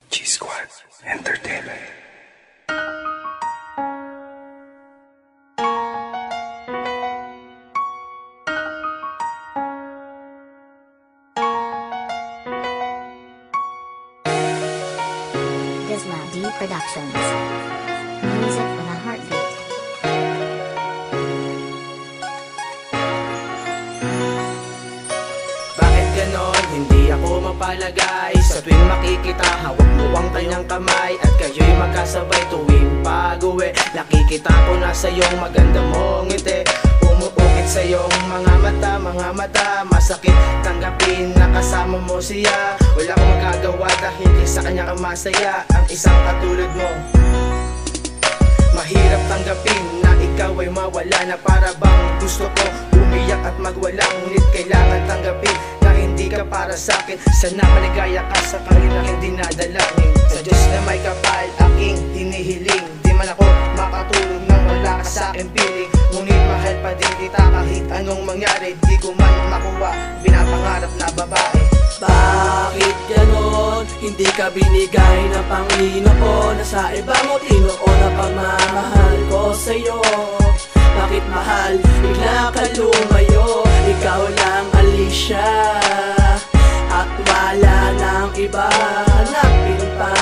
G-Squad Entertainment. Disla D Productions. Music with a heartbeat. Bakit ganon? Hindi ako mapalagay. Sa tuwing makikita, hawak mo ang kanyang kamay. At kayo'y magkasabay tuwing pag-uwi. Nakikita ko na sa iyong maganda mong ngiti. Umuukit sa iyong mga mata. Masakit tanggapin na kasama mo siya. Wala akong magagawa dahil sa kanya ka masaya. Ang isang katulad mo, mahirap tanggapin na ikaw ay mawala na. Para bang gusto ko umiyak at magwala. Ngunit kailangan tanggapin na hindi ka para sa'kin. Sana maligaya ka sa kanilang hindi nadalangin. Sa Diyos na may kapal aking hinihiling. Di man ako makatulog nang wala ka sa'kin piling. Ngunit mahal pa din kita kahit anong mangyari. Di ko man makuha pinapangarap na babae. Bakit ganon? Hindi ka binigay ng Panginoon na sa iba mo tinuon ang pagmamahal ko sa'yo. Bakit mahal? Bigla ka lumayo. Ikaw lang Alicia at wala nang iba hanapin pa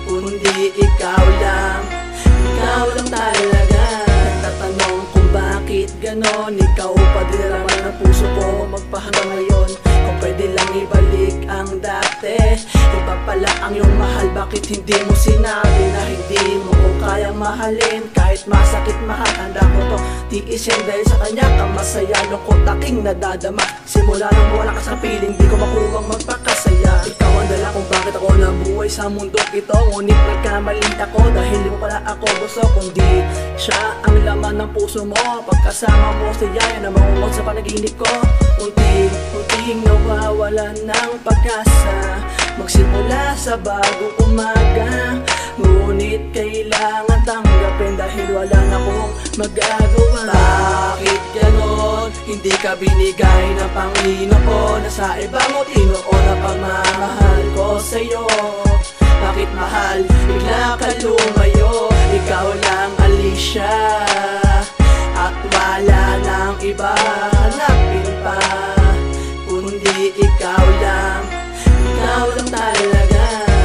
kundi ikaw lang. Ikaw lang talaga. Nagtatanong kung bakit ganon. Ikaw pa din naman ang puso ko magpahanggang ngayon. Kung pwede lang ibalik ang dati. Iba pala ang iyong mahal. Bakit hindi mo sinabi na hindi mo ko kayang mahalin? Kahit masakit mahal, handa ko to tiisin. Dahil sa kanya ka masaya. Lungkot aking nadadama. Simula nang wala ka sa piling, di ko makuwang magpakasaya. Ikaw ang dala kung bakit ako nabuhay sa mundong ito. Ngunit nagkamali ako dahil di mo pala ako gusto. Kundi siya ang laman ng puso mo. Pagkasama mo siya, yan ang maungot sa panaginip ko. Unting nawawalan ng pag-asa. Magsimula sa bagong umaga. Ngunit kailangan tanggapin dahil wala na akong magagawa. Bakit ganon? Hindi ka binigay ng Panginoon na sa iba mo tinuon ang pagmamahal ko sa'yo. Bakit mahal? Bigla ka lumayo. Ikaw lang Alicia at wala nang iba hanapin pa kundi ikaw lang. Ikaw lang talaga.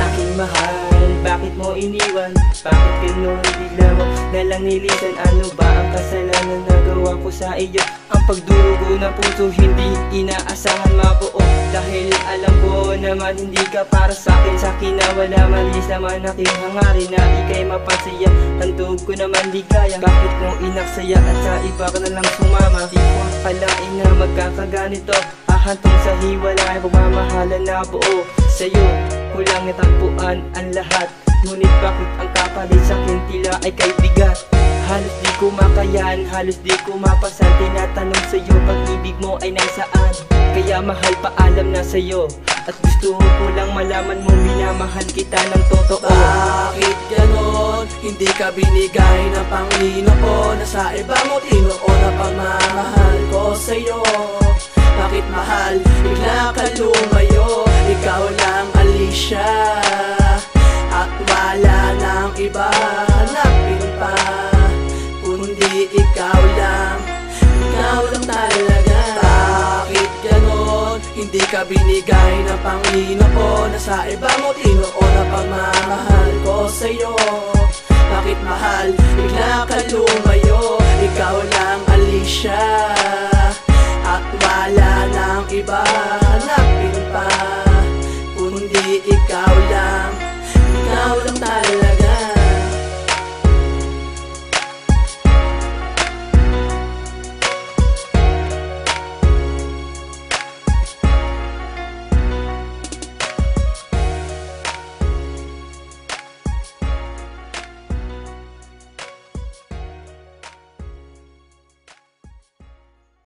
Aking mahal, bakit mo iniwan? Bakit gano'n bigla mo nalang nilisan? Ano ba ang kasalanan na gawa ko sa iyo? Ang pagdurugo ng puso hindi inaasahan mabuo. Dahil alam ko naman hindi ka para sa'kin. Sa'kin na wala malis naman aking hangarin na ika'y mapasaya. Ang tuhog ko naman di kaya. Bakit mo inaksaya at sa iba ka na lang sumama? Di ko akalain na magkakaganito. Hahantong sa hiwalay, pagmamahalan na buo. Sa'yo, kulang natagpuan ang lahat. Ngunit bakit ang kapalit sa'kin tila ay kay bigat? Halos di ko makayan, halos di ko mapasan. Tinatanong sa'yo, pag-ibig mo ay nasaan? Kaya mahal paalam na sa'yo. At gusto ko lang malaman mo minamahal kita ng totoo. Bakit ganon? Hindi ka binigay ng Panginoon na sa iba mo tinuon ang pagmamahal ko sa'yo. Bakit mahal? Bigla ka lumayo. Ikaw lang Alicia at wala nang iba hanapin pa kundi ikaw lang. Ikaw lang talaga. Bakit ganon? Hindi ka binigay ng Panginoon na sa iba mo tinuon ang pagmamahal ko sa'yo. Bakit mahal? Bigla ka lumayo. Ikaw lang Alicia